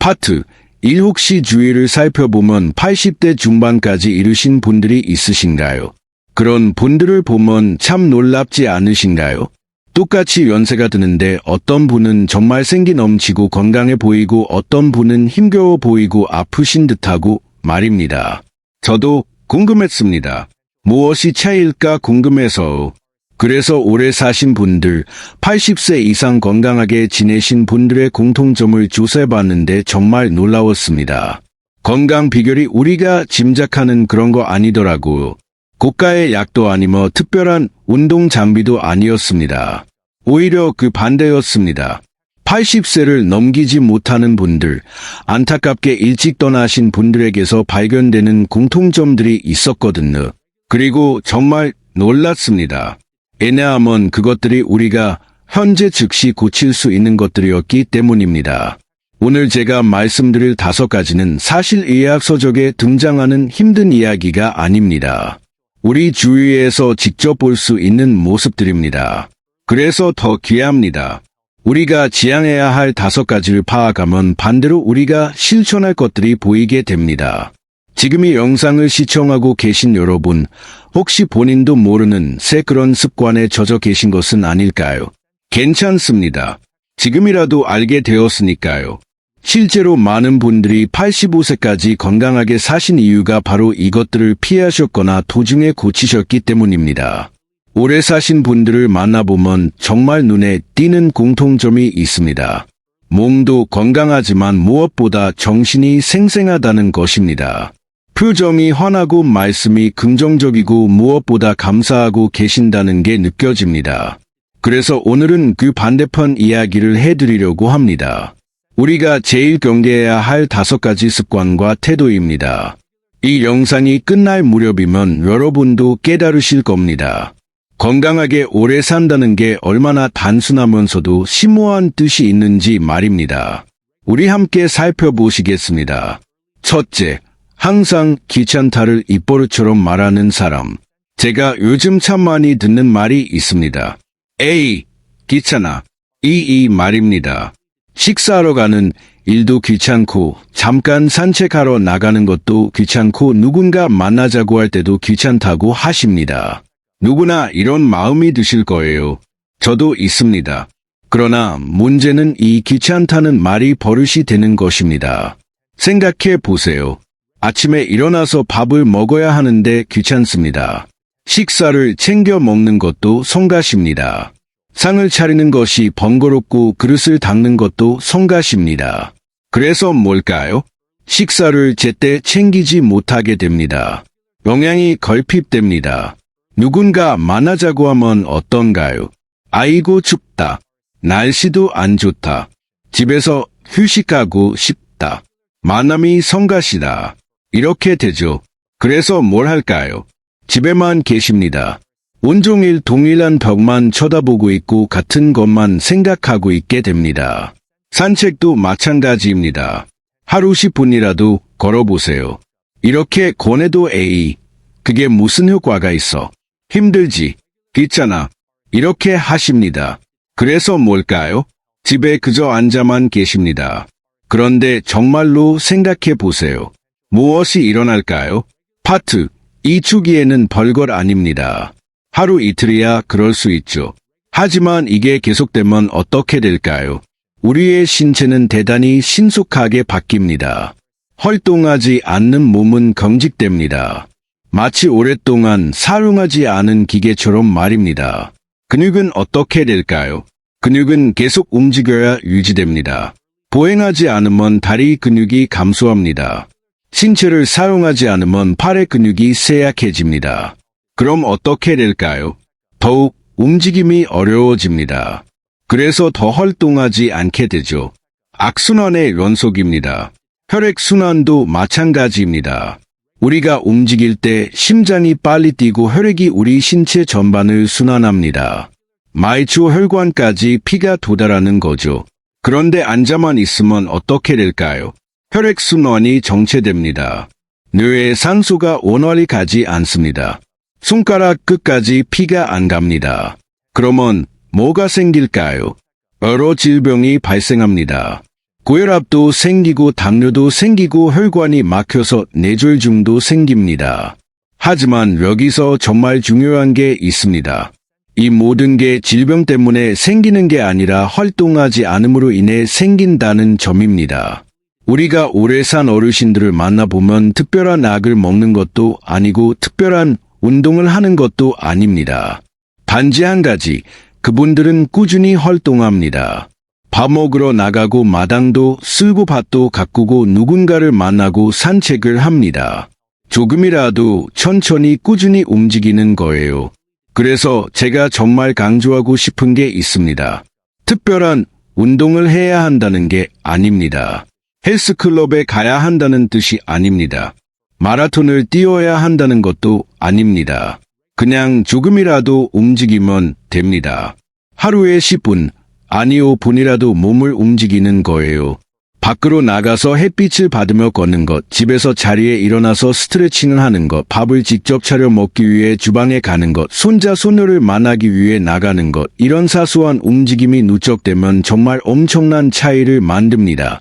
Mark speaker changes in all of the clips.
Speaker 1: 파트 1. 혹시 주위를 살펴보면 80대 중반까지 이르신 분들이 있으신가요? 그런 분들을 보면 참 놀랍지 않으신가요? 똑같이 연세가 드는데 어떤 분은 정말 생기 넘치고 건강해 보이고 어떤 분은 힘겨워 보이고 아프신 듯하고 말입니다. 저도 궁금했습니다. 무엇이 차이일까 궁금해서. 그래서 오래 사신 분들, 80세 이상 건강하게 지내신 분들의 공통점을 조사해봤는데 정말 놀라웠습니다. 건강 비결이 우리가 짐작하는 그런 거 아니더라고요. 고가의 약도 아니며 특별한 운동 장비도 아니었습니다. 오히려 그 반대였습니다. 80세를 넘기지 못하는 분들, 안타깝게 일찍 떠나신 분들에게서 발견되는 공통점들이 있었거든요. 그리고 정말 놀랐습니다. 왜냐하면 그것들이 우리가 현재 즉시 고칠 수 있는 것들이었기 때문입니다. 오늘 제가 말씀드릴 5가지는 사실 의학 서적에 등장하는 힘든 이야기가 아닙니다. 우리 주위에서 직접 볼 수 있는 모습들입니다. 그래서 더 귀합니다. 우리가 지향해야 할 5가지를 파악하면 반대로 우리가 실천할 것들이 보이게 됩니다. 지금 이 영상을 시청하고 계신 여러분, 혹시 본인도 모르는 새 그런 습관에 젖어 계신 것은 아닐까요? 괜찮습니다. 지금이라도 알게 되었으니까요. 실제로 많은 분들이 85세까지 건강하게 사신 이유가 바로 이것들을 피하셨거나 도중에 고치셨기 때문입니다. 오래 사신 분들을 만나보면 정말 눈에 띄는 공통점이 있습니다. 몸도 건강하지만 무엇보다 정신이 생생하다는 것입니다. 표정이 환하고 말씀이 긍정적이고 무엇보다 감사하고 계신다는 게 느껴집니다. 그래서 오늘은 그 반대편 이야기를 해드리려고 합니다. 우리가 제일 경계해야 할 5가지 습관과 태도입니다. 이 영상이 끝날 무렵이면 여러분도 깨달으실 겁니다. 건강하게 오래 산다는 게 얼마나 단순하면서도 심오한 뜻이 있는지 말입니다. 우리 함께 살펴보시겠습니다. 첫째, 항상 귀찮다를 입버릇처럼 말하는 사람. 제가 요즘 참 많이 듣는 말이 있습니다. 에이, 귀찮아. 이 말입니다. 식사하러 가는 일도 귀찮고 잠깐 산책하러 나가는 것도 귀찮고 누군가 만나자고 할 때도 귀찮다고 하십니다. 누구나 이런 마음이 드실 거예요. 저도 있습니다. 그러나 문제는 이 귀찮다는 말이 버릇이 되는 것입니다. 생각해 보세요. 아침에 일어나서 밥을 먹어야 하는데 귀찮습니다. 식사를 챙겨 먹는 것도 성가십니다. 상을 차리는 것이 번거롭고 그릇을 닦는 것도 성가십니다. 그래서 뭘까요? 식사를 제때 챙기지 못하게 됩니다. 영양이 결핍됩니다. 누군가 만나자고 하면 어떤가요? 아이고 춥다. 날씨도 안 좋다. 집에서 휴식하고 싶다. 만남이 성가시다. 이렇게 되죠. 그래서 뭘 할까요? 집에만 계십니다. 온종일 동일한 벽만 쳐다보고 있고 같은 것만 생각하고 있게 됩니다. 산책도 마찬가지입니다. 하루 10분이라도 걸어보세요. 이렇게 권해도 에이, 그게 무슨 효과가 있어? 힘들지, 귀찮아. 이렇게 하십니다. 그래서 뭘까요? 집에 그저 앉아만 계십니다. 그런데 정말로 생각해 보세요. 무엇이 일어날까요? 파트 2 초기에는 별것 아닙니다. 하루 이틀이야 그럴 수 있죠. 하지만 이게 계속되면 어떻게 될까요? 우리의 신체는 대단히 신속하게 바뀝니다. 활동하지 않는 몸은 경직됩니다. 마치 오랫동안 사용하지 않은 기계처럼 말입니다. 근육은 어떻게 될까요? 근육은 계속 움직여야 유지됩니다. 보행하지 않으면 다리 근육이 감소합니다. 신체를 사용하지 않으면 팔의 근육이 쇠약해집니다. 그럼 어떻게 될까요? 더욱 움직임이 어려워집니다. 그래서 더 활동하지 않게 되죠. 악순환의 연속입니다. 혈액순환도 마찬가지입니다. 우리가 움직일 때 심장이 빨리 뛰고 혈액이 우리 신체 전반을 순환합니다. 말초 혈관까지 피가 도달하는 거죠. 그런데 앉아만 있으면 어떻게 될까요? 혈액순환이 정체됩니다. 뇌에 산소가 원활히 가지 않습니다. 손가락 끝까지 피가 안 갑니다. 그러면 뭐가 생길까요? 여러 질병이 발생합니다. 고혈압도 생기고 당뇨도 생기고 혈관이 막혀서 뇌졸중도 생깁니다. 하지만 여기서 정말 중요한 게 있습니다. 이 모든 게 질병 때문에 생기는 게 아니라 활동하지 않음으로 인해 생긴다는 점입니다. 우리가 오래 산 어르신들을 만나보면 특별한 약을 먹는 것도 아니고 특별한 운동을 하는 것도 아닙니다. 단지 한 가지, 그분들은 꾸준히 활동합니다. 밥 먹으러 나가고 마당도 쓸고 밭도 가꾸고 누군가를 만나고 산책을 합니다. 조금이라도 천천히 꾸준히 움직이는 거예요. 그래서 제가 정말 강조하고 싶은 게 있습니다. 특별한 운동을 해야 한다는 게 아닙니다. 헬스클럽에 가야 한다는 뜻이 아닙니다. 마라톤을 뛰어야 한다는 것도 아닙니다. 그냥 조금이라도 움직이면 됩니다. 하루에 10분, 아니 5분이라도 몸을 움직이는 거예요. 밖으로 나가서 햇빛을 받으며 걷는 것, 집에서 자리에 일어나서 스트레칭을 하는 것, 밥을 직접 차려 먹기 위해 주방에 가는 것, 손자 손녀를 만나기 위해 나가는 것, 이런 사소한 움직임이 누적되면 정말 엄청난 차이를 만듭니다.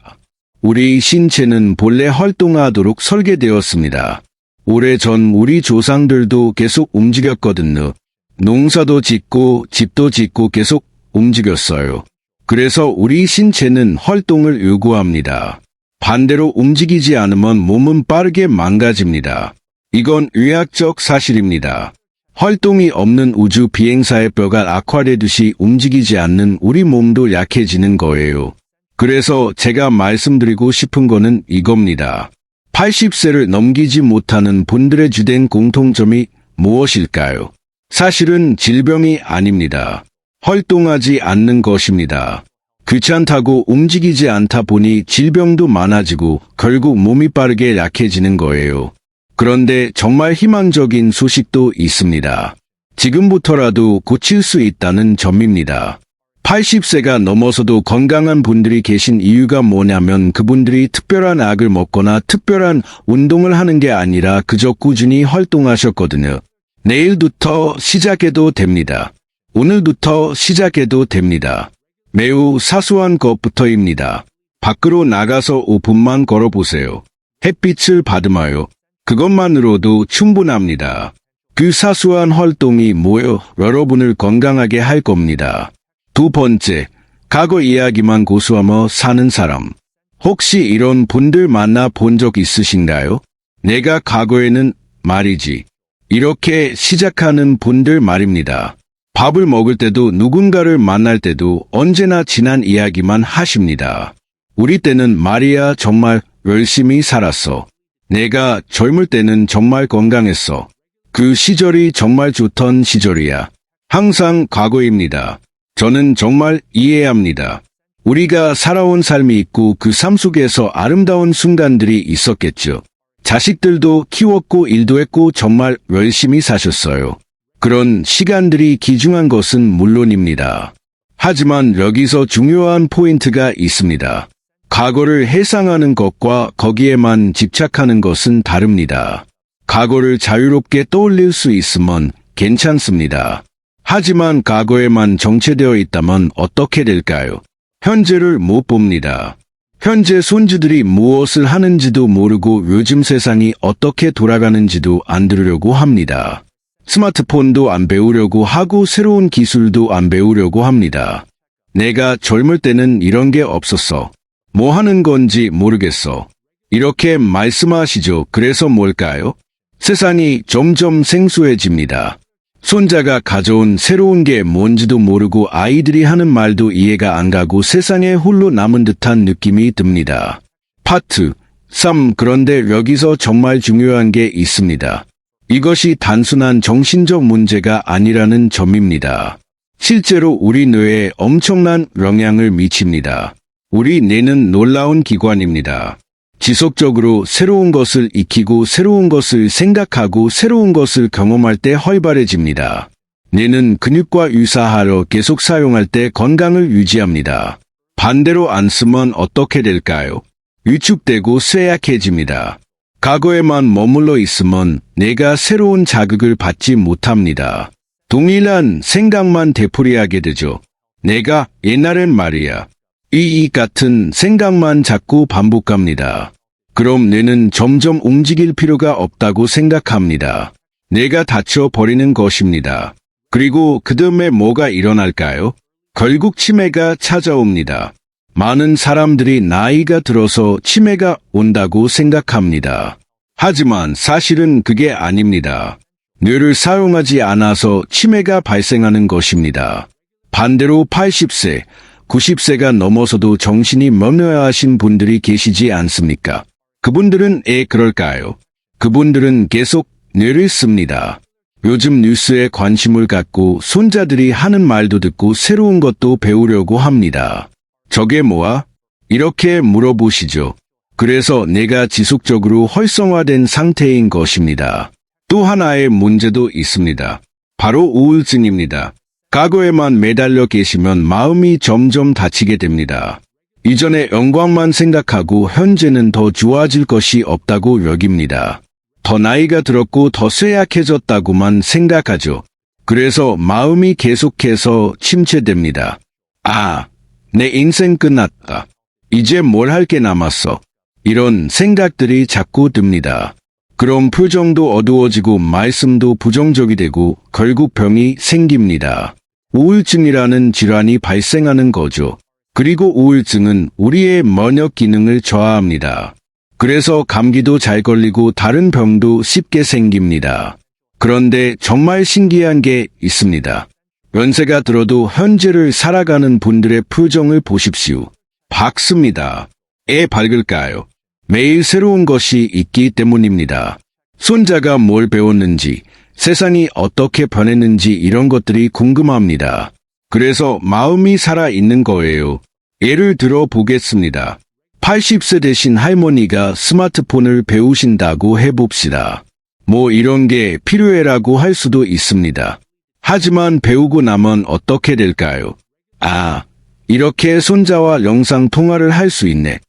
Speaker 1: 우리 신체는 본래 활동하도록 설계되었습니다. 오래전 우리 조상들도 계속 움직였거든요. 농사도 짓고 집도 짓고 계속 움직였어요. 그래서 우리 신체는 활동을 요구합니다. 반대로 움직이지 않으면 몸은 빠르게 망가집니다. 이건 의학적 사실입니다. 활동이 없는 우주 비행사의 뼈가 악화되듯이 움직이지 않는 우리 몸도 약해지는 거예요. 그래서 제가 말씀드리고 싶은 거는 이겁니다. 80세를 넘기지 못하는 분들의 주된 공통점이 무엇일까요? 사실은 질병이 아닙니다. 활동하지 않는 것입니다. 귀찮다고 움직이지 않다 보니 질병도 많아지고 결국 몸이 빠르게 약해지는 거예요. 그런데 정말 희망적인 소식도 있습니다. 지금부터라도 고칠 수 있다는 점입니다. 80세가 넘어서도 건강한 분들이 계신 이유가 뭐냐면 그분들이 특별한 약을 먹거나 특별한 운동을 하는 게 아니라 그저 꾸준히 활동하셨거든요. 내일부터 시작해도 됩니다. 오늘부터 시작해도 됩니다. 매우 사소한 것부터입니다. 밖으로 나가서 5분만 걸어보세요. 햇빛을 받으마요. 그것만으로도 충분합니다. 그 사소한 활동이 모여 여러분을 건강하게 할 겁니다. 두 번째, 과거 이야기만 고수하며 사는 사람. 혹시 이런 분들 만나 본 적 있으신가요? 내가 과거에는 말이지. 이렇게 시작하는 분들 말입니다. 밥을 먹을 때도 누군가를 만날 때도 언제나 지난 이야기만 하십니다. 우리 때는 말이야 정말 열심히 살았어. 내가 젊을 때는 정말 건강했어. 그 시절이 정말 좋던 시절이야. 항상 과거입니다. 저는 정말 이해합니다. 우리가 살아온 삶이 있고 그 삶 속에서 아름다운 순간들이 있었겠죠. 자식들도 키웠고 일도 했고 정말 열심히 사셨어요. 그런 시간들이 귀중한 것은 물론입니다. 하지만 여기서 중요한 포인트가 있습니다. 과거를 회상하는 것과 거기에만 집착하는 것은 다릅니다. 과거를 자유롭게 떠올릴 수 있으면 괜찮습니다. 하지만 과거에만 정체되어 있다면 어떻게 될까요? 현재를 못 봅니다. 현재 손주들이 무엇을 하는지도 모르고 요즘 세상이 어떻게 돌아가는지도 안 들으려고 합니다. 스마트폰도 안 배우려고 하고 새로운 기술도 안 배우려고 합니다. 내가 젊을 때는 이런 게 없었어. 뭐 하는 건지 모르겠어. 이렇게 말씀하시죠. 그래서 뭘까요? 세상이 점점 생소해집니다. 손자가 가져온 새로운 게 뭔지도 모르고 아이들이 하는 말도 이해가 안 가고 세상에 홀로 남은 듯한 느낌이 듭니다. 파트 3. 그런데 여기서 정말 중요한 게 있습니다. 이것이 단순한 정신적 문제가 아니라는 점입니다. 실제로 우리 뇌에 엄청난 영향을 미칩니다. 우리 뇌는 놀라운 기관입니다. 지속적으로 새로운 것을 익히고 새로운 것을 생각하고 새로운 것을 경험할 때 활발해집니다. 뇌는 근육과 유사하여 계속 사용할 때 건강을 유지합니다. 반대로 안 쓰면 어떻게 될까요? 위축되고 쇠약해집니다. 과거에만 머물러 있으면 뇌가 새로운 자극을 받지 못합니다. 동일한 생각만 되풀이하게 되죠. 내가 옛날엔 말이야. 이 같은 생각만 자꾸 반복합니다. 그럼 뇌는 점점 움직일 필요가 없다고 생각합니다. 뇌가 닫혀버리는 것입니다. 그리고 그 다음에 뭐가 일어날까요? 결국 치매가 찾아옵니다. 많은 사람들이 나이가 들어서 치매가 온다고 생각합니다. 하지만 사실은 그게 아닙니다. 뇌를 사용하지 않아서 치매가 발생하는 것입니다. 반대로 80세, 90세가 넘어서도 정신이 멍해하신 분들이 계시지 않습니까? 그분들은 왜 그럴까요? 그분들은 계속 뇌를 씁니다. 요즘 뉴스에 관심을 갖고 손자들이 하는 말도 듣고 새로운 것도 배우려고 합니다. 저게 뭐야? 이렇게 물어보시죠. 그래서 뇌가 지속적으로 활성화된 상태인 것입니다. 또 하나의 문제도 있습니다. 바로 우울증입니다. 과거에만 매달려 계시면 마음이 점점 다치게 됩니다. 이전의 영광만 생각하고 현재는 더 좋아질 것이 없다고 여깁니다. 더 나이가 들었고 더 쇠약해졌다고만 생각하죠. 그래서 마음이 계속해서 침체됩니다. 아, 내 인생 끝났다. 이제 뭘 할 게 남았어. 이런 생각들이 자꾸 듭니다. 그럼 표정도 어두워지고 말씀도 부정적이 되고 결국 병이 생깁니다. 우울증이라는 질환이 발생하는 거죠. 그리고 우울증은 우리의 면역 기능을 저하합니다. 그래서 감기도 잘 걸리고 다른 병도 쉽게 생깁니다. 그런데 정말 신기한 게 있습니다. 연세가 들어도 현재를 살아가는 분들의 표정을 보십시오. 밝습니다. 왜 밝을까요? 매일 새로운 것이 있기 때문입니다. 손자가 뭘 배웠는지, 세상이 어떻게 변했는지 이런 것들이 궁금합니다. 그래서 마음이 살아있는 거예요. 예를 들어 보겠습니다. 80세 되신 할머니가 스마트폰을 배우신다고 해봅시다. 뭐 이런 게 필요해라고 할 수도 있습니다. 하지만 배우고 나면 어떻게 될까요? 아, 이렇게 손자와 영상 통화를 할 수 있네.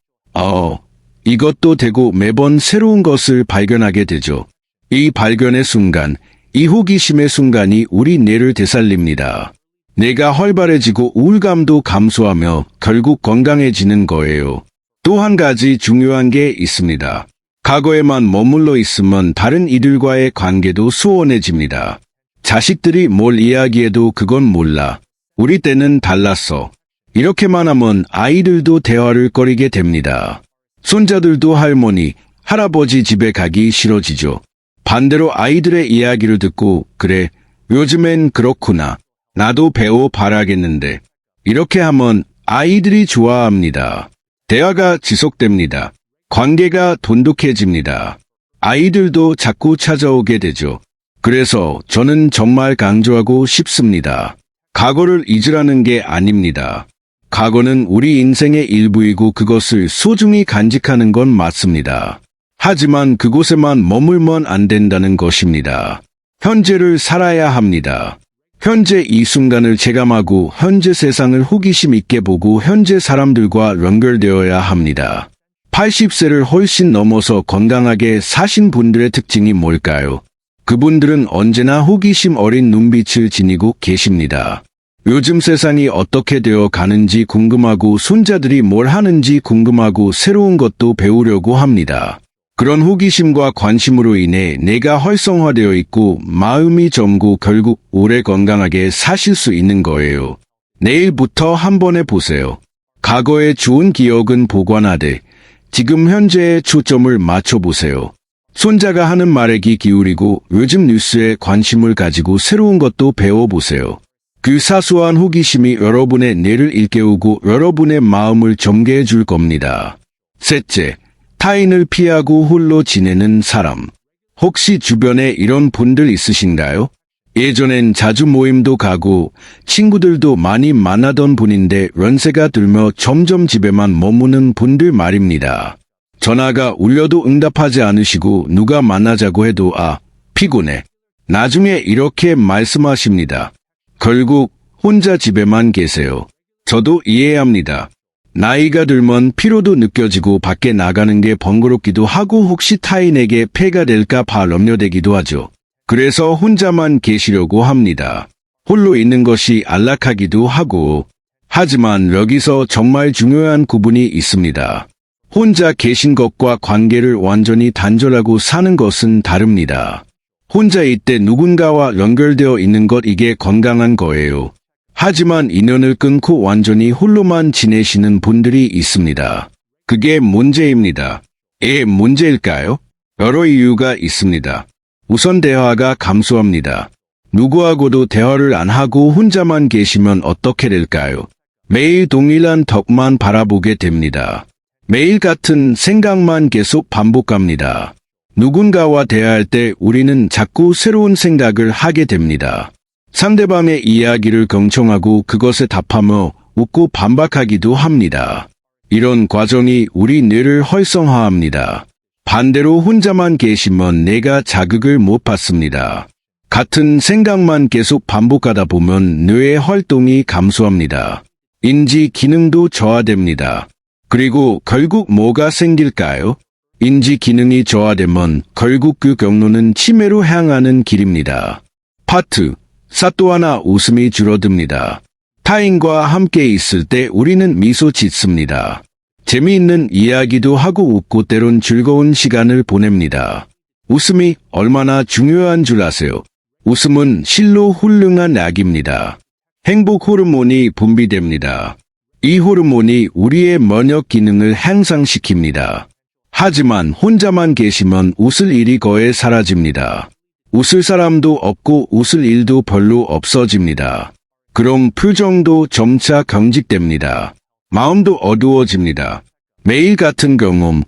Speaker 1: 이것도 되고 매번 새로운 것을 발견하게 되죠. 이 발견의 순간, 이 호기심의 순간이 우리 뇌를 되살립니다. 뇌가 활발해지고 우울감도 감소하며 결국 건강해지는 거예요. 또 한 가지 중요한 게 있습니다. 과거에만 머물러 있으면 다른 이들과의 관계도 소원해집니다. 자식들이 뭘 이야기해도 그건 몰라. 우리 때는 달랐어. 이렇게만 하면 아이들도 대화를 꺼리게 됩니다. 손자들도 할머니, 할아버지 집에 가기 싫어지죠. 반대로 아이들의 이야기를 듣고 그래, 요즘엔 그렇구나. 나도 배워봐야겠는데. 이렇게 하면 아이들이 좋아합니다. 대화가 지속됩니다. 관계가 돈독해집니다. 아이들도 자꾸 찾아오게 되죠. 그래서 저는 정말 강조하고 싶습니다. 과거를 잊으라는 게 아닙니다. 과거는 우리 인생의 일부이고 그것을 소중히 간직하는 건 맞습니다. 하지만 그곳에만 머물면 안 된다는 것입니다. 현재를 살아야 합니다. 현재 이 순간을 체감하고 현재 세상을 호기심 있게 보고 현재 사람들과 연결되어야 합니다. 80세를 훨씬 넘어서 건강하게 사신 분들의 특징이 뭘까요? 그분들은 언제나 호기심 어린 눈빛을 지니고 계십니다. 요즘 세상이 어떻게 되어 가는지 궁금하고 손자들이 뭘 하는지 궁금하고 새로운 것도 배우려고 합니다. 그런 호기심과 관심으로 인해 뇌가 활성화되어 있고 마음이 젊고 결국 오래 건강하게 사실 수 있는 거예요. 내일부터 한번 해보세요. 과거의 좋은 기억은 보관하되 지금 현재에 초점을 맞춰보세요. 손자가 하는 말에 귀 기울이고 요즘 뉴스에 관심을 가지고 새로운 것도 배워보세요. 그 사소한 호기심이 여러분의 뇌를 일깨우고 여러분의 마음을 정개해 줄 겁니다. 셋째, 타인을 피하고 홀로 지내는 사람. 혹시 주변에 이런 분들 있으신가요? 예전엔 자주 모임도 가고 친구들도 많이 만나던 분인데 연세가 들며 점점 집에만 머무는 분들 말입니다. 전화가 울려도 응답하지 않으시고 누가 만나자고 해도 피곤해. 나중에 이렇게 말씀하십니다. 결국 혼자 집에만 계세요. 저도 이해합니다. 나이가 들면 피로도 느껴지고 밖에 나가는 게 번거롭기도 하고 혹시 타인에게 폐가 될까 봐 염려되기도 하죠. 그래서 혼자만 계시려고 합니다. 홀로 있는 것이 안락하기도 하고 하지만 여기서 정말 중요한 구분이 있습니다. 혼자 계신 것과 관계를 완전히 단절하고 사는 것은 다릅니다. 혼자 있을 때 누군가와 연결되어 있는 것 이게 건강한 거예요. 하지만 인연을 끊고 완전히 홀로만 지내시는 분들이 있습니다. 그게 문제입니다. 문제일까요? 여러 이유가 있습니다. 우선 대화가 감소합니다. 누구하고도 대화를 안 하고 혼자만 계시면 어떻게 될까요? 매일 동일한 덕만 바라보게 됩니다. 매일 같은 생각만 계속 반복합니다. 누군가와 대화할 때 우리는 자꾸 새로운 생각을 하게 됩니다. 상대방의 이야기를 경청하고 그것에 답하며 웃고 반박하기도 합니다. 이런 과정이 우리 뇌를 활성화합니다. 반대로 혼자만 계시면 뇌가 자극을 못 받습니다. 같은 생각만 계속 반복하다 보면 뇌의 활동이 감소합니다. 인지 기능도 저하됩니다. 그리고 결국 뭐가 생길까요? 인지 기능이 저하되면 결국 그 경로는 치매로 향하는 길입니다. 사또하나 웃음이 줄어듭니다. 타인과 함께 있을 때 우리는 미소 짓습니다. 재미있는 이야기도 하고 웃고 때론 즐거운 시간을 보냅니다. 웃음이 얼마나 중요한 줄 아세요? 웃음은 실로 훌륭한 약입니다. 행복 호르몬이 분비됩니다. 이 호르몬이 우리의 면역 기능을 향상시킵니다. 하지만 혼자만 계시면 웃을 일이 거의 사라집니다. 웃을 사람도 없고 웃을 일도 별로 없어집니다. 그럼 표정도 점차 경직됩니다. 마음도 어두워집니다. 매일 같은 경험,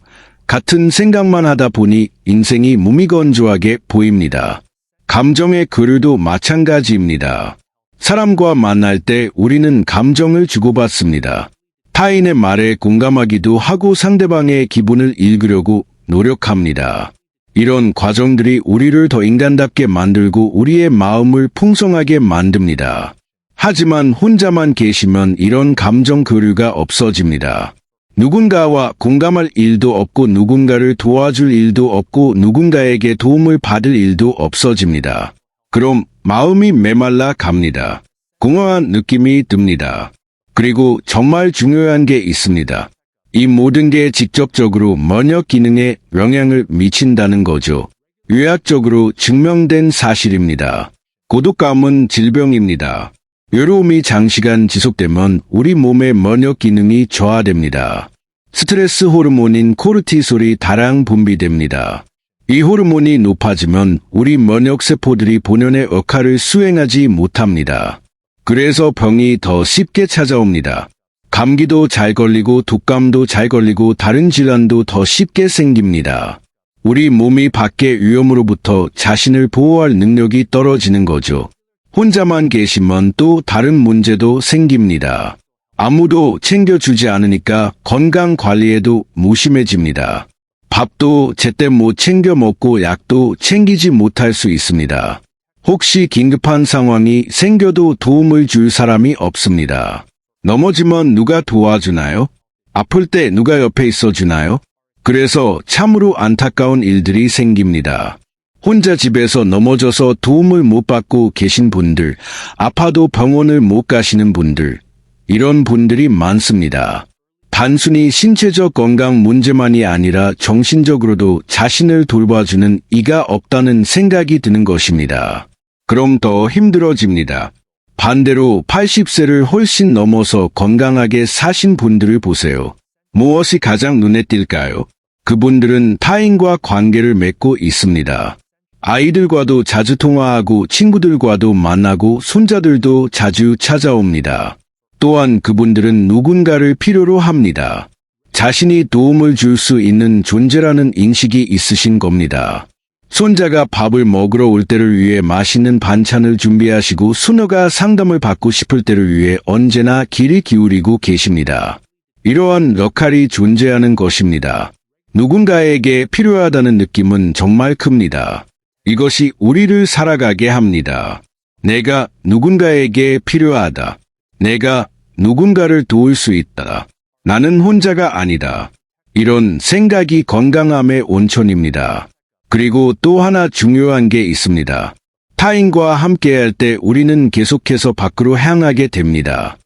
Speaker 1: 같은 생각만 하다 보니 인생이 무미건조하게 보입니다. 감정의 교류도 마찬가지입니다. 사람과 만날 때 우리는 감정을 주고받습니다. 타인의 말에 공감하기도 하고 상대방의 기분을 읽으려고 노력합니다. 이런 과정들이 우리를 더 인간답게 만들고 우리의 마음을 풍성하게 만듭니다. 하지만 혼자만 계시면 이런 감정 교류가 없어집니다. 누군가와 공감할 일도 없고 누군가를 도와줄 일도 없고 누군가에게 도움을 받을 일도 없어집니다. 그럼 마음이 메말라 갑니다. 공허한 느낌이 듭니다. 그리고 정말 중요한 게 있습니다. 이 모든 게 직접적으로 면역 기능에 영향을 미친다는 거죠. 의학적으로 증명된 사실입니다. 고독감은 질병입니다. 외로움이 장시간 지속되면 우리 몸의 면역 기능이 저하됩니다. 스트레스 호르몬인 코르티솔이 다량 분비됩니다. 이 호르몬이 높아지면 우리 면역 세포들이 본연의 역할을 수행하지 못합니다. 그래서 병이 더 쉽게 찾아옵니다. 감기도 잘 걸리고 독감도 잘 걸리고 다른 질환도 더 쉽게 생깁니다. 우리 몸이 밖의 위험으로부터 자신을 보호할 능력이 떨어지는 거죠. 혼자만 계시면 또 다른 문제도 생깁니다. 아무도 챙겨주지 않으니까 건강 관리에도 무심해집니다. 밥도 제때 못 챙겨 먹고 약도 챙기지 못할 수 있습니다. 혹시 긴급한 상황이 생겨도 도움을 줄 사람이 없습니다. 넘어지면 누가 도와주나요? 아플 때 누가 옆에 있어주나요? 그래서 참으로 안타까운 일들이 생깁니다. 혼자 집에서 넘어져서 도움을 못 받고 계신 분들, 아파도 병원을 못 가시는 분들, 이런 분들이 많습니다. 단순히 신체적 건강 문제만이 아니라 정신적으로도 자신을 돌봐주는 이가 없다는 생각이 드는 것입니다. 그럼 더 힘들어집니다. 반대로 80세를 훨씬 넘어서 건강하게 사신 분들을 보세요. 무엇이 가장 눈에 띌까요? 그분들은 타인과 관계를 맺고 있습니다. 아이들과도 자주 통화하고 친구들과도 만나고 손자들도 자주 찾아옵니다. 또한 그분들은 누군가를 필요로 합니다. 자신이 도움을 줄 수 있는 존재라는 인식이 있으신 겁니다. 손자가 밥을 먹으러 올 때를 위해 맛있는 반찬을 준비하시고 수녀가 상담을 받고 싶을 때를 위해 언제나 귀를 기울이고 계십니다. 이러한 역할이 존재하는 것입니다. 누군가에게 필요하다는 느낌은 정말 큽니다. 이것이 우리를 살아가게 합니다. 내가 누군가에게 필요하다. 내가 누군가를 도울 수 있다. 나는 혼자가 아니다. 이런 생각이 건강함의 온천입니다. 그리고 또 하나 중요한 게 있습니다. 타인과 함께할 때 우리는 계속해서 밖으로 향하게 됩니다.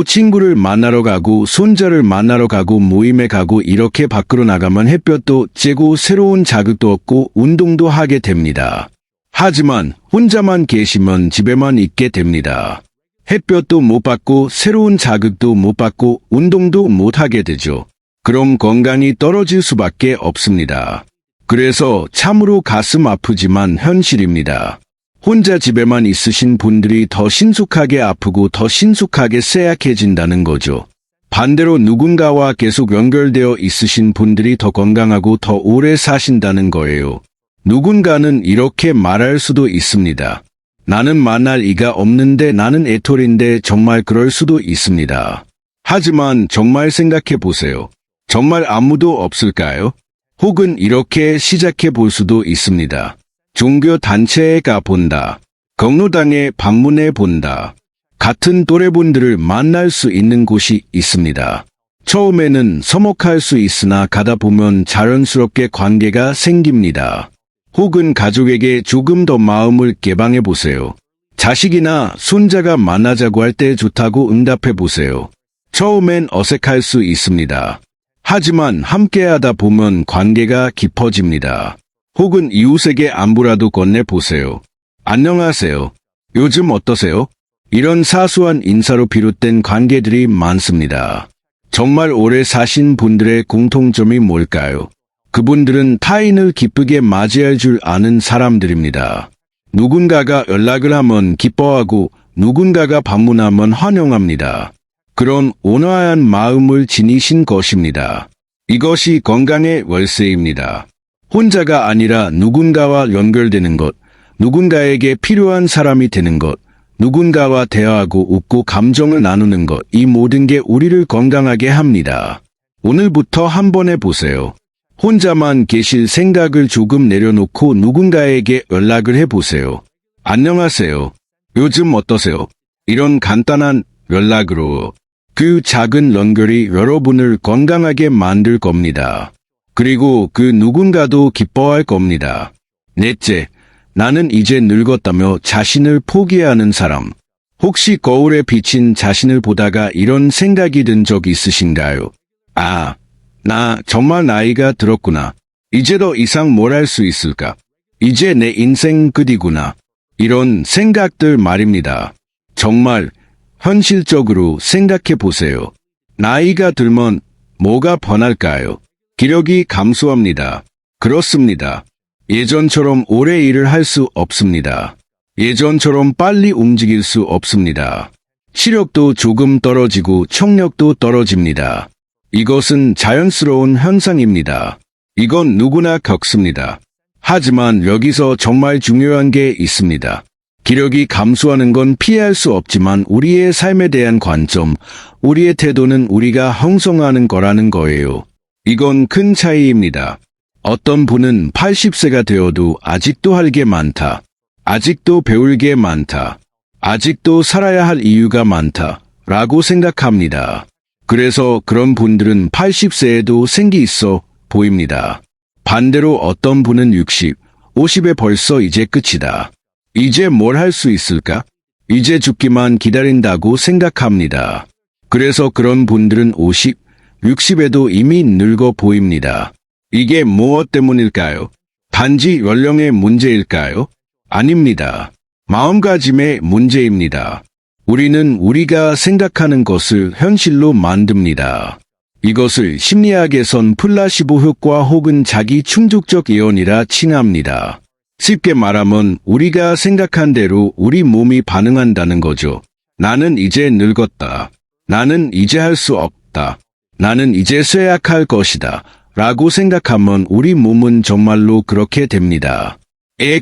Speaker 1: 친구를 만나러 가고 손자를 만나러 가고 모임에 가고 이렇게 밖으로 나가면 햇볕도 쬐고 새로운 자극도 얻고 운동도 하게 됩니다. 하지만 혼자만 계시면 집에만 있게 됩니다. 햇볕도 못 받고 새로운 자극도 못 받고 운동도 못 하게 되죠. 그럼 건강이 떨어질 수밖에 없습니다. 그래서 참으로 가슴 아프지만 현실입니다. 혼자 집에만 있으신 분들이 더 신속하게 아프고 더 신속하게 쇠약해진다는 거죠. 반대로 누군가와 계속 연결되어 있으신 분들이 더 건강하고 더 오래 사신다는 거예요. 누군가는 이렇게 말할 수도 있습니다. 나는 만날 이가 없는데 나는 애톨인데 정말 그럴 수도 있습니다. 하지만 정말 생각해 보세요. 정말 아무도 없을까요? 혹은 이렇게 시작해 볼 수도 있습니다. 종교 단체에 가본다. 경로당에 방문해 본다. 같은 또래분들을 만날 수 있는 곳이 있습니다. 처음에는 서먹할 수 있으나 가다 보면 자연스럽게 관계가 생깁니다. 혹은 가족에게 조금 더 마음을 개방해 보세요. 자식이나 손자가 만나자고 할 때 좋다고 응답해 보세요. 처음엔 어색할 수 있습니다. 하지만 함께하다 보면 관계가 깊어집니다. 혹은 이웃에게 안부라도 건네보세요. 안녕하세요. 요즘 어떠세요? 이런 사소한 인사로 비롯된 관계들이 많습니다. 정말 오래 사신 분들의 공통점이 뭘까요? 그분들은 타인을 기쁘게 맞이할 줄 아는 사람들입니다. 누군가가 연락을 하면 기뻐하고 누군가가 방문하면 환영합니다. 그런 온화한 마음을 지니신 것입니다. 이것이 건강의 월세입니다. 혼자가 아니라 누군가와 연결되는 것, 누군가에게 필요한 사람이 되는 것, 누군가와 대화하고 웃고 감정을 나누는 것, 이 모든 게 우리를 건강하게 합니다. 오늘부터 한번 해보세요. 혼자만 계실 생각을 조금 내려놓고 누군가에게 연락을 해보세요. 안녕하세요. 요즘 어떠세요? 이런 간단한 연락으로 그 작은 연결이 여러분을 건강하게 만들 겁니다. 그리고 그 누군가도 기뻐할 겁니다. 넷째, 나는 이제 늙었다며 자신을 포기하는 사람. 혹시 거울에 비친 자신을 보다가 이런 생각이 든 적 있으신가요? 아, 나 정말 나이가 들었구나. 이제 더 이상 뭘 할 수 있을까? 이제 내 인생 끝이구나. 이런 생각들 말입니다. 정말 현실적으로 생각해 보세요. 나이가 들면 뭐가 변할까요? 기력이 감소합니다. 그렇습니다. 예전처럼 오래 일을 할 수 없습니다. 예전처럼 빨리 움직일 수 없습니다. 시력도 조금 떨어지고 청력도 떨어집니다. 이것은 자연스러운 현상입니다. 이건 누구나 겪습니다. 하지만 여기서 정말 중요한 게 있습니다. 기력이 감소하는 건 피할 수 없지만 우리의 삶에 대한 관점, 우리의 태도는 우리가 형성하는 거라는 거예요. 이건 큰 차이입니다. 어떤 분은 80세가 되어도 아직도 할 게 많다. 아직도 배울 게 많다. 아직도 살아야 할 이유가 많다. 라고 생각합니다. 그래서 그런 분들은 80세에도 생기 있어 보입니다. 반대로 어떤 분은 60, 50에 벌써 이제 끝이다. 이제 뭘 할 수 있을까? 이제 죽기만 기다린다고 생각합니다. 그래서 그런 분들은 50, 60에도 이미 늙어 보입니다. 이게 무엇 때문일까요? 단지 연령의 문제일까요? 아닙니다. 마음가짐의 문제입니다. 우리는 우리가 생각하는 것을 현실로 만듭니다. 이것을 심리학에선 플라시보 효과 혹은 자기 충족적 예언이라 칭합니다. 쉽게 말하면 우리가 생각한 대로 우리 몸이 반응한다는 거죠. 나는 이제 늙었다. 나는 이제 할 수 없다. 나는 이제 쇠약할 것이다. 라고 생각하면 우리 몸은 정말로 그렇게 됩니다.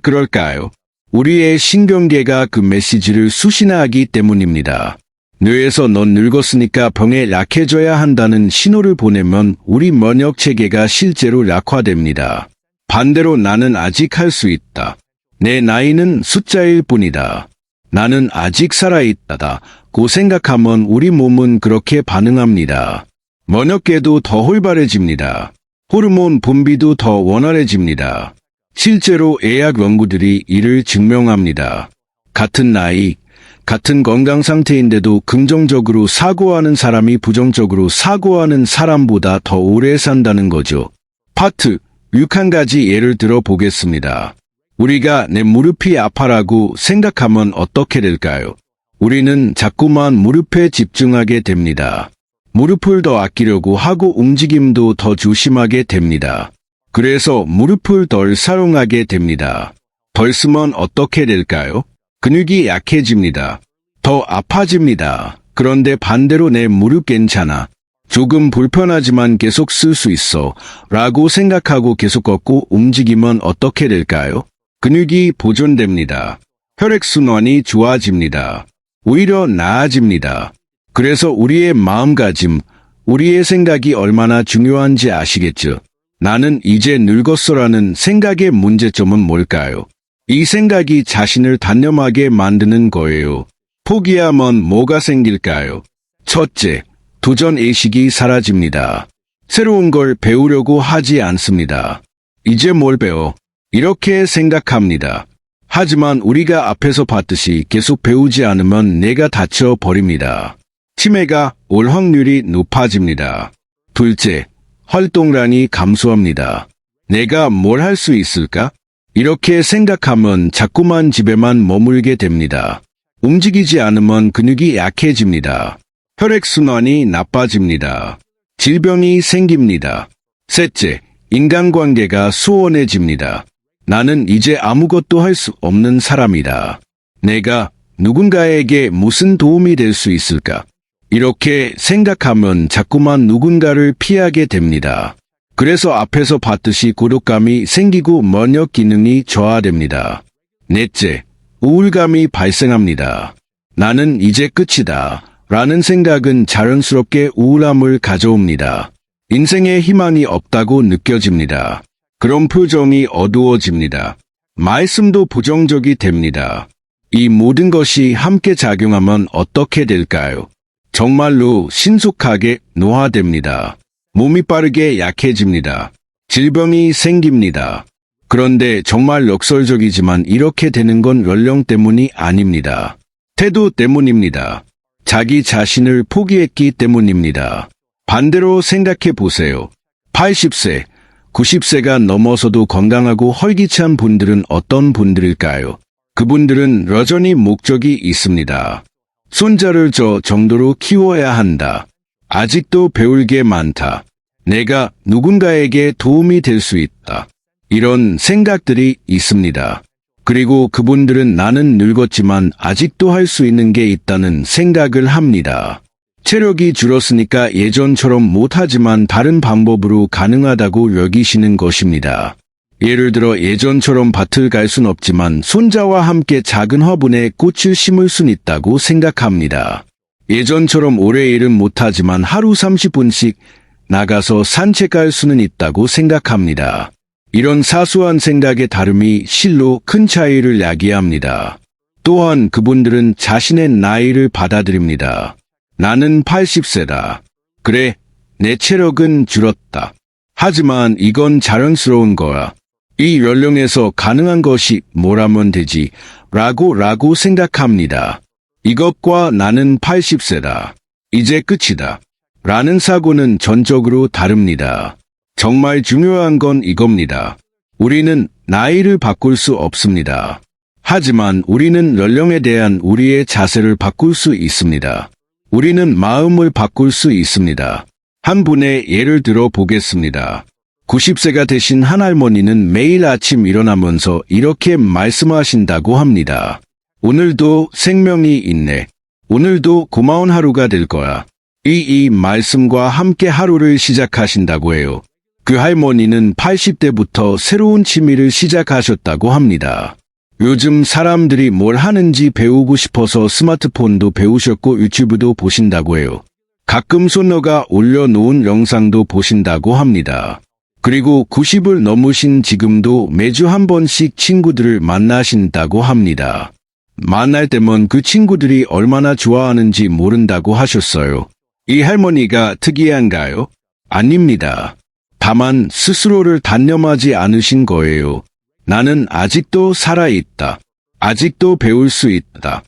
Speaker 1: 그럴까요? 우리의 신경계가 그 메시지를 수신하기 때문입니다. 뇌에서 넌 늙었으니까 병에 약해져야 한다는 신호를 보내면 우리 면역체계가 실제로 약화됩니다. 반대로 나는 아직 할 수 있다. 내 나이는 숫자일 뿐이다. 나는 아직 살아있다고 생각하면 우리 몸은 그렇게 반응합니다. 면역계도 더 활발해집니다. 호르몬 분비도 더 원활해집니다. 실제로 의학 연구들이 이를 증명합니다. 같은 나이, 같은 건강 상태인데도 긍정적으로 사고하는 사람이 부정적으로 사고하는 사람보다 더 오래 산다는 거죠. 파트 6 한 가지 예를 들어 보겠습니다. 우리가 내 무릎이 아파라고 생각하면 어떻게 될까요? 우리는 자꾸만 무릎에 집중하게 됩니다. 무릎을 더 아끼려고 하고 움직임도 더 조심하게 됩니다. 그래서 무릎을 덜 사용하게 됩니다. 덜 쓰면 어떻게 될까요? 근육이 약해집니다. 더 아파집니다. 그런데 반대로 내 무릎 괜찮아. 조금 불편하지만 계속 쓸 수 있어. 라고 생각하고 계속 걷고 움직이면 어떻게 될까요? 근육이 보존됩니다. 혈액순환이 좋아집니다. 오히려 나아집니다. 그래서 우리의 마음가짐, 우리의 생각이 얼마나 중요한지 아시겠죠? 나는 이제 늙었어라는 생각의 문제점은 뭘까요? 이 생각이 자신을 단념하게 만드는 거예요. 포기하면 뭐가 생길까요? 첫째, 도전 의식이 사라집니다. 새로운 걸 배우려고 하지 않습니다. 이제 뭘 배워? 이렇게 생각합니다. 하지만 우리가 앞에서 봤듯이 계속 배우지 않으면 내가 다쳐버립니다. 치매가 올 확률이 높아집니다. 둘째, 활동량이 감소합니다. 내가 뭘 할 수 있을까? 이렇게 생각하면 자꾸만 집에만 머물게 됩니다. 움직이지 않으면 근육이 약해집니다. 혈액순환이 나빠집니다. 질병이 생깁니다. 셋째, 인간관계가 소원해집니다. 나는 이제 아무것도 할 수 없는 사람이다. 내가 누군가에게 무슨 도움이 될 수 있을까? 이렇게 생각하면 자꾸만 누군가를 피하게 됩니다. 그래서 앞에서 봤듯이 고독감이 생기고 면역 기능이 저하됩니다. 넷째, 우울감이 발생합니다. 나는 이제 끝이다. 라는 생각은 자연스럽게 우울함을 가져옵니다. 인생에 희망이 없다고 느껴집니다. 그런 표정이 어두워집니다. 말씀도 부정적이 됩니다. 이 모든 것이 함께 작용하면 어떻게 될까요? 정말로 신속하게 노화됩니다. 몸이 빠르게 약해집니다. 질병이 생깁니다. 그런데 정말 역설적이지만 이렇게 되는 건 연령 때문이 아닙니다. 태도 때문입니다. 자기 자신을 포기했기 때문입니다. 반대로 생각해 보세요. 80세, 90세가 넘어서도 건강하고 활기찬 분들은 어떤 분들일까요? 그분들은 여전히 목적이 있습니다. 손자를 저 정도로 키워야 한다. 아직도 배울 게 많다. 내가 누군가에게 도움이 될 수 있다. 이런 생각들이 있습니다. 그리고 그분들은 나는 늙었지만 아직도 할 수 있는 게 있다는 생각을 합니다. 체력이 줄었으니까 예전처럼 못하지만 다른 방법으로 가능하다고 여기시는 것입니다. 예를 들어 예전처럼 밭을 갈 순 없지만 손자와 함께 작은 화분에 꽃을 심을 순 있다고 생각합니다. 예전처럼 오래 일은 못하지만 하루 30분씩 나가서 산책할 수는 있다고 생각합니다. 이런 사소한 생각의 다름이 실로 큰 차이를 야기합니다. 또한 그분들은 자신의 나이를 받아들입니다. 나는 80세다. 그래, 내 체력은 줄었다. 하지만 이건 자연스러운 거야. 이 연령에서 가능한 것이 뭐라면 되지, 라고 생각합니다. 이것과 나는 80세다. 이제 끝이다. 라는 사고는 전적으로 다릅니다. 정말 중요한 건 이겁니다. 우리는 나이를 바꿀 수 없습니다. 하지만 우리는 연령에 대한 우리의 자세를 바꿀 수 있습니다. 우리는 마음을 바꿀 수 있습니다. 한 분의 예를 들어 보겠습니다. 90세가 되신 한 할머니는 매일 아침 일어나면서 이렇게 말씀하신다고 합니다. 오늘도 생명이 있네. 오늘도 고마운 하루가 될 거야. 이 말씀과 함께 하루를 시작하신다고 해요. 그 할머니는 80대부터 새로운 취미를 시작하셨다고 합니다. 요즘 사람들이 뭘 하는지 배우고 싶어서 스마트폰도 배우셨고 유튜브도 보신다고 해요. 가끔 손녀가 올려놓은 영상도 보신다고 합니다. 그리고 90을 넘으신 지금도 매주 한 번씩 친구들을 만나신다고 합니다. 만날 때면 그 친구들이 얼마나 좋아하는지 모른다고 하셨어요. 이 할머니가 특이한가요? 아닙니다. 다만 스스로를 단념하지 않으신 거예요. 나는 아직도 살아있다. 아직도 배울 수 있다.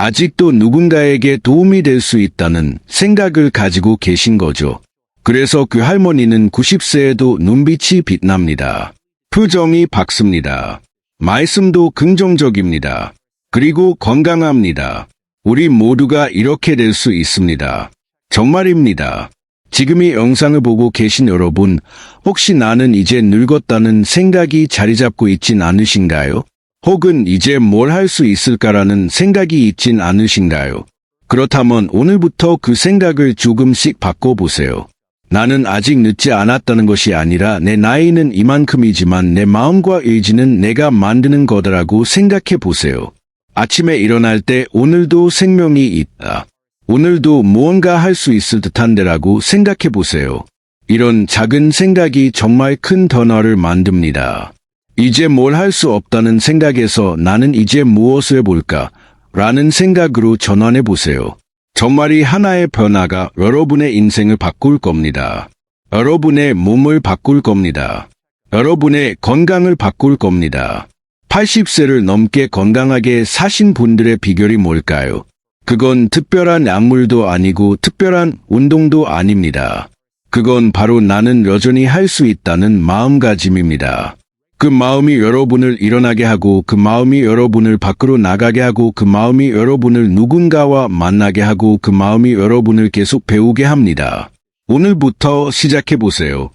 Speaker 1: 아직도 누군가에게 도움이 될 수 있다는 생각을 가지고 계신 거죠. 그래서 그 할머니는 90세에도 눈빛이 빛납니다. 표정이 밝습니다. 말씀도 긍정적입니다. 그리고 건강합니다. 우리 모두가 이렇게 될 수 있습니다. 정말입니다. 지금 이 영상을 보고 계신 여러분, 혹시 나는 이제 늙었다는 생각이 자리 잡고 있진 않으신가요? 혹은 이제 뭘 할 수 있을까라는 생각이 있진 않으신가요? 그렇다면 오늘부터 그 생각을 조금씩 바꿔보세요. 나는 아직 늦지 않았다는 것이 아니라 내 나이는 이만큼이지만 내 마음과 의지는 내가 만드는 거다라고 생각해 보세요. 아침에 일어날 때 오늘도 생명이 있다. 오늘도 무언가 할 수 있을 듯한데라고 생각해 보세요. 이런 작은 생각이 정말 큰 변화를 만듭니다. 이제 뭘 할 수 없다는 생각에서 나는 이제 무엇을 해볼까? 라는 생각으로 전환해 보세요. 정말 이 하나의 변화가 여러분의 인생을 바꿀 겁니다. 여러분의 몸을 바꿀 겁니다. 여러분의 건강을 바꿀 겁니다. 80세를 넘게 건강하게 사신 분들의 비결이 뭘까요? 그건 특별한 약물도 아니고 특별한 운동도 아닙니다. 그건 바로 나는 여전히 할 수 있다는 마음가짐입니다. 그 마음이 여러분을 일어나게 하고 그 마음이 여러분을 밖으로 나가게 하고 그 마음이 여러분을 누군가와 만나게 하고 그 마음이 여러분을 계속 배우게 합니다. 오늘부터 시작해보세요.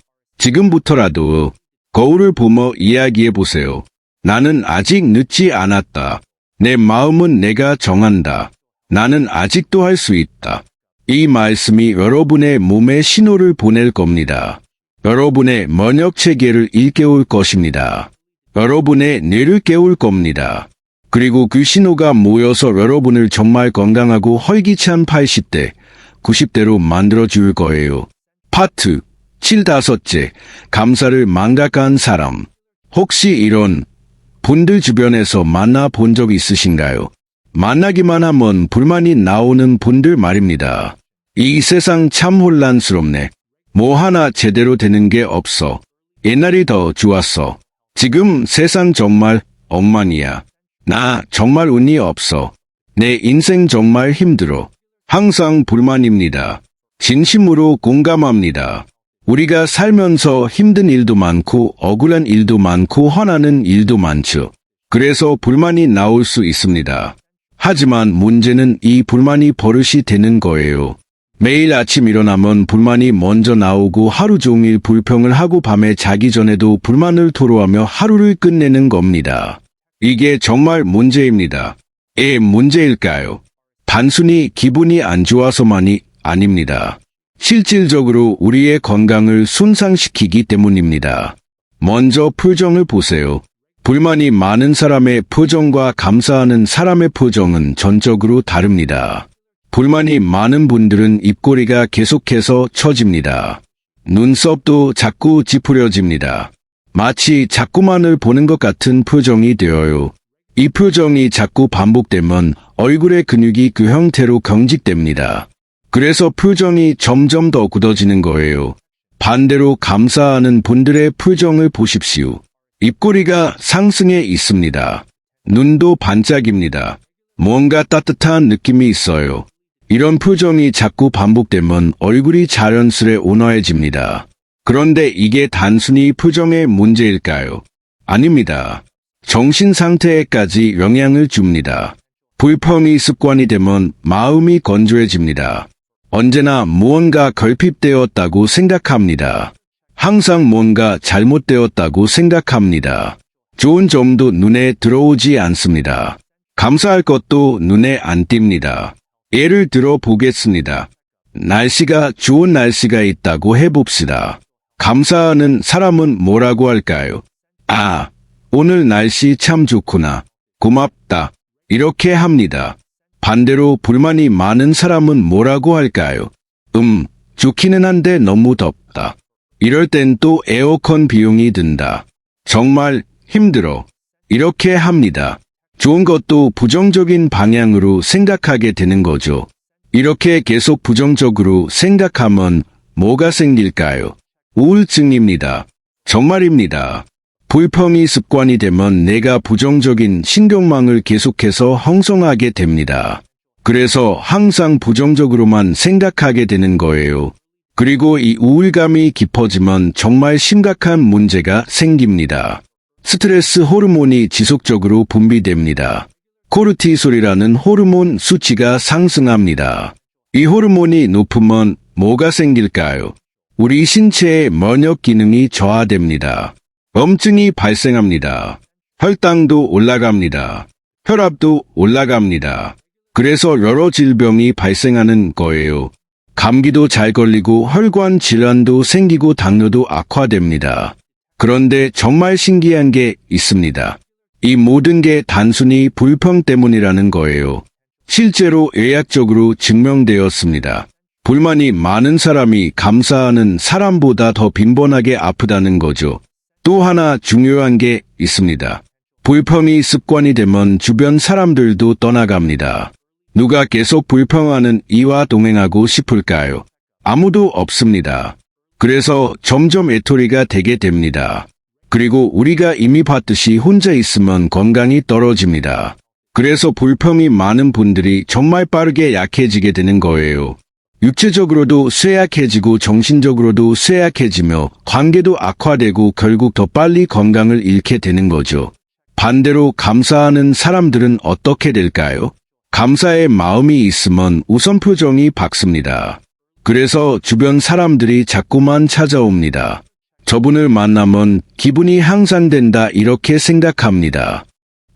Speaker 1: 지금부터라도 거울을 보며 이야기해보세요. 나는 아직 늦지 않았다. 내 마음은 내가 정한다. 나는 아직도 할 수 있다. 이 말씀이 여러분의 몸에 신호를 보낼 겁니다. 여러분의 면역체계를 일깨울 것입니다. 여러분의 뇌를 깨울 겁니다. 그리고 그 신호가 모여서 여러분을 정말 건강하고 활기찬 80대, 90대로 만들어줄 거예요. 파트 75째, 감사를 망각한 사람. 혹시 이런 분들 주변에서 만나본 적 있으신가요? 만나기만 하면 불만이 나오는 분들 말입니다. 이 세상 참 혼란스럽네. 뭐 하나 제대로 되는 게 없어. 옛날이 더 좋았어. 지금 세상 정말 엉망이야. 나 정말 운이 없어. 내 인생 정말 힘들어. 항상 불만입니다. 진심으로 공감합니다. 우리가 살면서 힘든 일도 많고 억울한 일도 많고 화나는 일도 많죠. 그래서 불만이 나올 수 있습니다. 하지만 문제는 이 불만이 버릇이 되는 거예요. 매일 아침 일어나면 불만이 먼저 나오고 하루 종일 불평을 하고 밤에 자기 전에도 불만을 토로하며 하루를 끝내는 겁니다. 이게 정말 문제입니다. 문제일까요? 단순히 기분이 안 좋아서만이 아닙니다. 실질적으로 우리의 건강을 손상시키기 때문입니다. 먼저 표정을 보세요. 불만이 많은 사람의 표정과 감사하는 사람의 표정은 전적으로 다릅니다. 불만이 많은 분들은 입꼬리가 계속해서 처집니다. 눈썹도 자꾸 찌푸려집니다. 마치 자꾸만을 보는 것 같은 표정이 되어요. 이 표정이 자꾸 반복되면 얼굴의 근육이 그 형태로 경직됩니다. 그래서 표정이 점점 더 굳어지는 거예요. 반대로 감사하는 분들의 표정을 보십시오. 입꼬리가 상승해 있습니다. 눈도 반짝입니다. 뭔가 따뜻한 느낌이 있어요. 이런 표정이 자꾸 반복되면 얼굴이 자연스레 온화해집니다. 그런데 이게 단순히 표정의 문제일까요? 아닙니다. 정신 상태에까지 영향을 줍니다. 불평이 습관이 되면 마음이 건조해집니다. 언제나 무언가 결핍되었다고 생각합니다. 항상 뭔가 잘못되었다고 생각합니다. 좋은 점도 눈에 들어오지 않습니다. 감사할 것도 눈에 안 띕니다. 예를 들어 보겠습니다. 날씨가 좋은 날씨가 있다고 해봅시다. 감사하는 사람은 뭐라고 할까요? 오늘 날씨 참 좋구나. 고맙다. 이렇게 합니다. 반대로 불만이 많은 사람은 뭐라고 할까요? 좋기는 한데 너무 덥다. 이럴 땐 또 에어컨 비용이 든다. 정말 힘들어. 이렇게 합니다. 좋은 것도 부정적인 방향으로 생각하게 되는 거죠. 이렇게 계속 부정적으로 생각하면 뭐가 생길까요? 우울증입니다. 정말입니다. 불평이 습관이 되면 내가 부정적인 신경망을 계속해서 형성하게 됩니다. 그래서 항상 부정적으로만 생각하게 되는 거예요. 그리고 이 우울감이 깊어지면 정말 심각한 문제가 생깁니다. 스트레스 호르몬이 지속적으로 분비됩니다. 코르티솔이라는 호르몬 수치가 상승합니다. 이 호르몬이 높으면 뭐가 생길까요? 우리 신체의 면역 기능이 저하됩니다. 염증이 발생합니다. 혈당도 올라갑니다. 혈압도 올라갑니다. 그래서 여러 질병이 발생하는 거예요. 감기도 잘 걸리고 혈관 질환도 생기고 당뇨도 악화됩니다. 그런데 정말 신기한 게 있습니다. 이 모든 게 단순히 불평 때문이라는 거예요. 실제로 의학적으로 증명되었습니다. 불만이 많은 사람이 감사하는 사람보다 더 빈번하게 아프다는 거죠. 또 하나 중요한 게 있습니다. 불평이 습관이 되면 주변 사람들도 떠나갑니다. 누가 계속 불평하는 이와 동행하고 싶을까요? 아무도 없습니다. 그래서 점점 외톨이가 되게 됩니다. 그리고 우리가 이미 봤듯이 혼자 있으면 건강이 떨어집니다. 그래서 불평이 많은 분들이 정말 빠르게 약해지게 되는 거예요. 육체적으로도 쇠약해지고 정신적으로도 쇠약해지며 관계도 악화되고 결국 더 빨리 건강을 잃게 되는 거죠. 반대로 감사하는 사람들은 어떻게 될까요? 감사의 마음이 있으면 우선 표정이 밝습니다. 그래서 주변 사람들이 자꾸만 찾아옵니다. 저분을 만나면 기분이 향상된다 이렇게 생각합니다.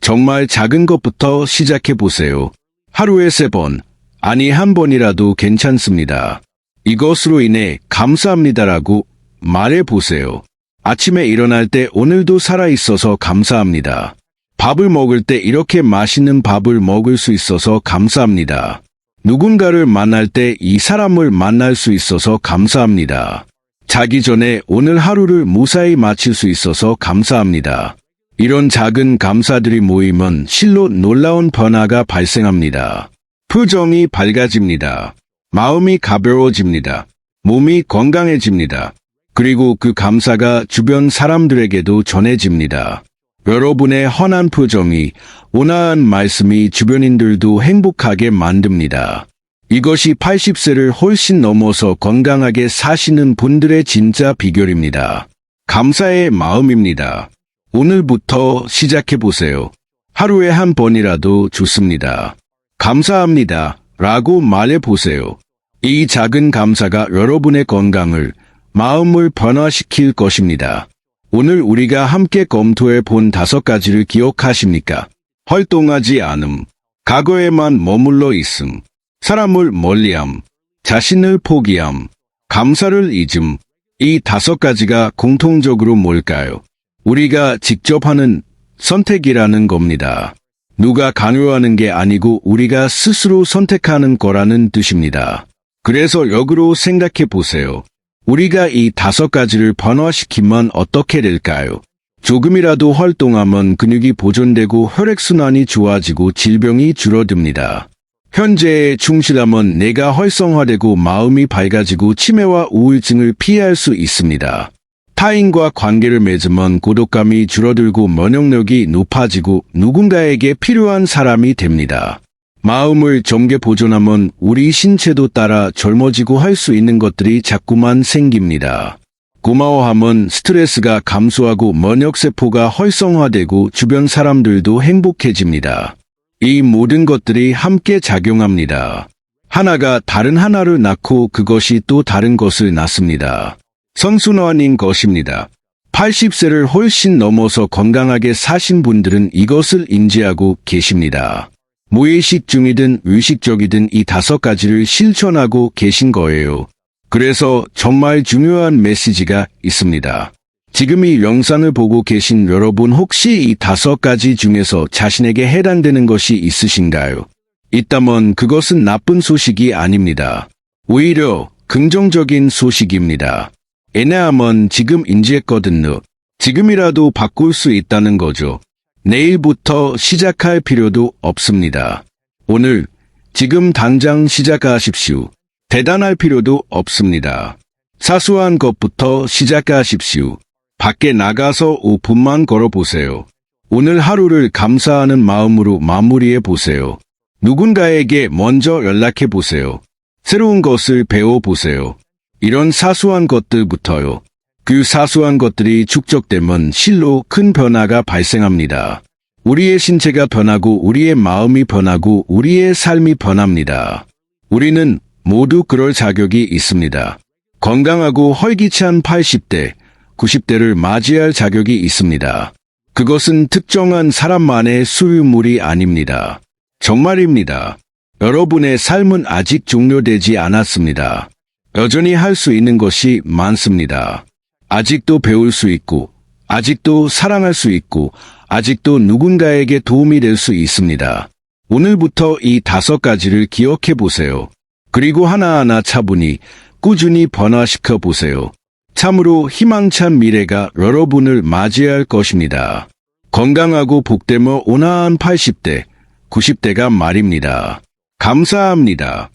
Speaker 1: 정말 작은 것부터 시작해 보세요. 하루에 3번, 아니 1번이라도 괜찮습니다. 이것으로 인해 감사합니다라고 말해 보세요. 아침에 일어날 때 오늘도 살아있어서 감사합니다. 밥을 먹을 때 이렇게 맛있는 밥을 먹을 수 있어서 감사합니다. 누군가를 만날 때 이 사람을 만날 수 있어서 감사합니다. 자기 전에 오늘 하루를 무사히 마칠 수 있어서 감사합니다. 이런 작은 감사들이 모이면 실로 놀라운 변화가 발생합니다. 표정이 밝아집니다. 마음이 가벼워집니다. 몸이 건강해집니다. 그리고 그 감사가 주변 사람들에게도 전해집니다. 여러분의 환한 표정이, 온화한 말씀이 주변인들도 행복하게 만듭니다. 이것이 80세를 훨씬 넘어서 건강하게 사시는 분들의 진짜 비결입니다. 감사의 마음입니다. 오늘부터 시작해보세요. 하루에 1번이라도 좋습니다. 감사합니다. 라고 말해보세요. 이 작은 감사가 여러분의 건강을, 마음을 변화시킬 것입니다. 오늘 우리가 함께 검토해 본 5가지를 기억하십니까? 활동하지 않음, 과거에만 머물러 있음, 사람을 멀리함, 자신을 포기함, 감사를 잊음. 이 5가지가 공통적으로 뭘까요? 우리가 직접 하는 선택이라는 겁니다. 누가 강요하는 게 아니고 우리가 스스로 선택하는 거라는 뜻입니다. 그래서 역으로 생각해 보세요. 우리가 이 5가지를 변화시키면 어떻게 될까요? 조금이라도 활동하면 근육이 보존되고 혈액순환이 좋아지고 질병이 줄어듭니다. 현재에 충실하면 뇌가 활성화되고 마음이 밝아지고 치매와 우울증을 피할 수 있습니다. 타인과 관계를 맺으면 고독감이 줄어들고 면역력이 높아지고 누군가에게 필요한 사람이 됩니다. 마음을 정게 보존하면 우리 신체도 따라 젊어지고 할 수 있는 것들이 자꾸만 생깁니다. 고마워함은 스트레스가 감소하고 면역세포가 활성화되고 주변 사람들도 행복해집니다. 이 모든 것들이 함께 작용합니다. 하나가 다른 하나를 낳고 그것이 또 다른 것을 낳습니다. 선순환인 것입니다. 80세를 훨씬 넘어서 건강하게 사신 분들은 이것을 인지하고 계십니다. 무의식 중이든 의식적이든 이 5가지를 실천하고 계신 거예요. 그래서 정말 중요한 메시지가 있습니다. 지금 이 영상을 보고 계신 여러분 혹시 이 5가지 중에서 자신에게 해당되는 것이 있으신가요? 있다면 그것은 나쁜 소식이 아닙니다. 오히려 긍정적인 소식입니다. 애매하면 지금 인지했거든요. 지금이라도 바꿀 수 있다는 거죠. 내일부터 시작할 필요도 없습니다. 오늘, 지금 당장 시작하십시오. 대단할 필요도 없습니다. 사소한 것부터 시작하십시오. 밖에 나가서 5분만 걸어보세요. 오늘 하루를 감사하는 마음으로 마무리해 보세요. 누군가에게 먼저 연락해 보세요. 새로운 것을 배워 보세요. 이런 사소한 것들부터요. 그 사소한 것들이 축적되면 실로 큰 변화가 발생합니다. 우리의 신체가 변하고 우리의 마음이 변하고 우리의 삶이 변합니다. 우리는 모두 그럴 자격이 있습니다. 건강하고 활기찬 80대, 90대를 맞이할 자격이 있습니다. 그것은 특정한 사람만의 소유물이 아닙니다. 정말입니다. 여러분의 삶은 아직 종료되지 않았습니다. 여전히 할 수 있는 것이 많습니다. 아직도 배울 수 있고, 아직도 사랑할 수 있고, 아직도 누군가에게 도움이 될 수 있습니다. 오늘부터 이 5가지를 기억해 보세요. 그리고 하나하나 차분히, 꾸준히 변화시켜 보세요. 참으로 희망찬 미래가 여러분을 맞이할 것입니다. 건강하고 복되며 온화한 80대, 90대가 말입니다. 감사합니다.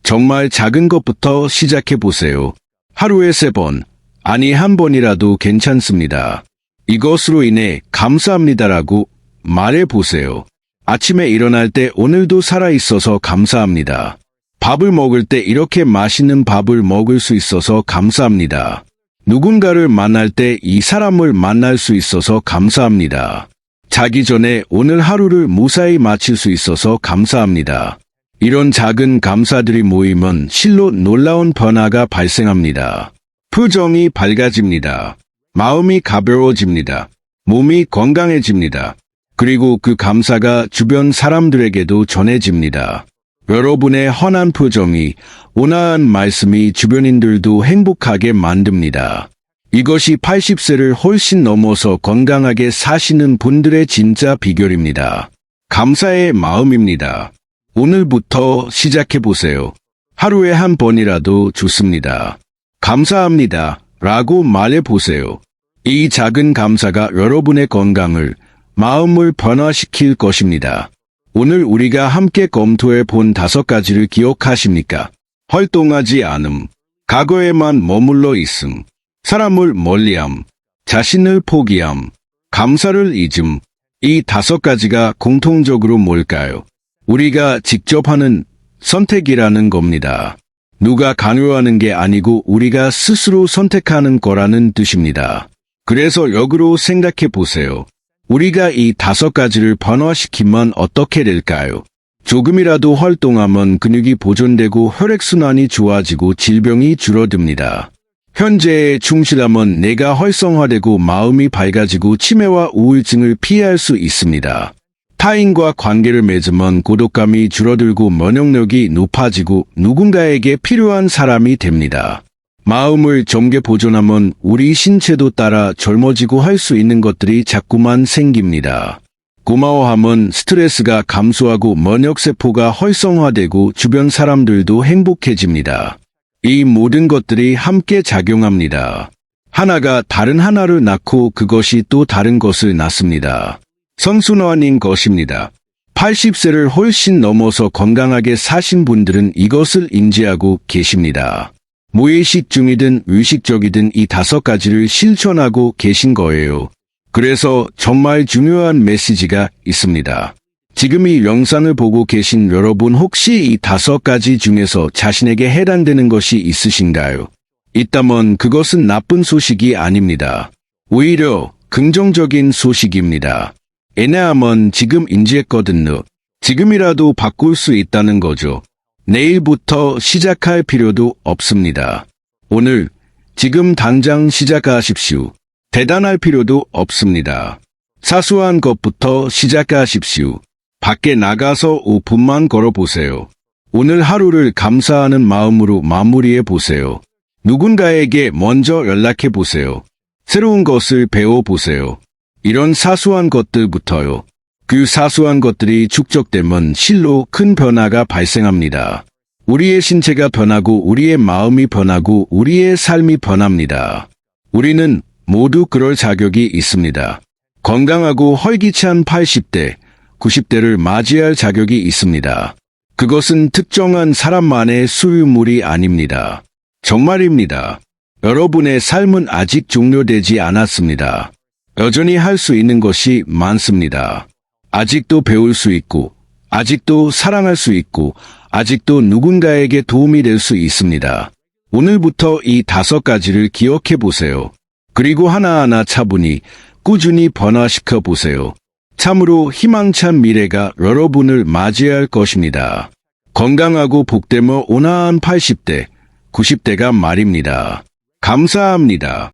Speaker 1: 정말 작은 것부터 시작해 보세요. 하루에 3번, 아니 1번이라도 괜찮습니다. 이것으로 인해 감사합니다라고 말해 보세요. 아침에 일어날 때 오늘도 살아있어서 감사합니다. 밥을 먹을 때 이렇게 맛있는 밥을 먹을 수 있어서 감사합니다. 누군가를 만날 때 이 사람을 만날 수 있어서 감사합니다. 자기 전에 오늘 하루를 무사히 마칠 수 있어서 감사합니다. 이런 작은 감사들이 모이면 실로 놀라운 변화가 발생합니다. 표정이 밝아집니다. 마음이 가벼워집니다. 몸이 건강해집니다. 그리고 그 감사가 주변 사람들에게도 전해집니다. 여러분의 환한 표정이, 온화한 말씀이 주변인들도 행복하게 만듭니다. 이것이 80세를 훨씬 넘어서 건강하게 사시는 분들의 진짜 비결입니다. 감사의 마음입니다. 오늘부터 시작해 보세요. 하루에 1번이라도 좋습니다. 감사합니다. 라고 말해 보세요. 이 작은 감사가 여러분의 건강을, 마음을 변화시킬 것입니다. 오늘 우리가 함께 검토해 본 5가지를 기억하십니까? 활동하지 않음, 과거에만 머물러 있음, 사람을 멀리함, 자신을 포기함, 감사를 잊음. 이 5가지가 공통적으로 뭘까요? 우리가 직접 하는 선택이라는 겁니다. 누가 강요하는 게 아니고 우리가 스스로 선택하는 거라는 뜻입니다. 그래서 역으로 생각해 보세요. 우리가 이 5가지를 변화시키면 어떻게 될까요? 조금이라도 활동하면 근육이 보존되고 혈액순환이 좋아지고 질병이 줄어듭니다. 현재에 충실하면 뇌가 활성화되고 마음이 밝아지고 치매와 우울증을 피할 수 있습니다. 타인과 관계를 맺으면 고독감이 줄어들고 면역력이 높아지고 누군가에게 필요한 사람이 됩니다. 마음을 정게 보존하면 우리 신체도 따라 젊어지고 할 수 있는 것들이 자꾸만 생깁니다. 고마워하면 스트레스가 감소하고 면역세포가 활성화되고 주변 사람들도 행복해집니다. 이 모든 것들이 함께 작용합니다. 하나가 다른 하나를 낳고 그것이 또 다른 것을 낳습니다. 선순환인 것입니다. 80세를 훨씬 넘어서 건강하게 사신 분들은 이것을 인지하고 계십니다. 무의식 중이든 의식적이든 이 5가지를 실천하고 계신 거예요. 그래서 정말 중요한 메시지가 있습니다. 지금 이 영상을 보고 계신 여러분 혹시 이 5가지 중에서 자신에게 해당되는 것이 있으신가요? 있다면 그것은 나쁜 소식이 아닙니다. 오히려 긍정적인 소식입니다. 왜냐하면 지금 인지했거든요. 지금이라도 바꿀 수 있다는 거죠. 내일부터 시작할 필요도 없습니다. 오늘, 지금 당장 시작하십시오. 대단할 필요도 없습니다. 사소한 것부터 시작하십시오. 밖에 나가서 5분만 걸어보세요. 오늘 하루를 감사하는 마음으로 마무리해 보세요. 누군가에게 먼저 연락해 보세요. 새로운 것을 배워 보세요. 이런 사소한 것들부터요. 그 사소한 것들이 축적되면 실로 큰 변화가 발생합니다. 우리의 신체가 변하고 우리의 마음이 변하고 우리의 삶이 변합니다. 우리는 모두 그럴 자격이 있습니다. 건강하고 활기찬 80대, 90대를 맞이할 자격이 있습니다. 그것은 특정한 사람만의 소유물이 아닙니다. 정말입니다. 여러분의 삶은 아직 종료되지 않았습니다. 여전히 할 수 있는 것이 많습니다. 아직도 배울 수 있고, 아직도 사랑할 수 있고 아직도 누군가에게 도움이 될 수 있습니다. 오늘부터 이 5가지를 기억해 보세요. 그리고 하나하나 차분히 꾸준히 변화시켜 보세요. 참으로 희망찬 미래가 여러분을 맞이할 것입니다. 건강하고 복되며 온화한 80대, 90대가 말입니다. 감사합니다.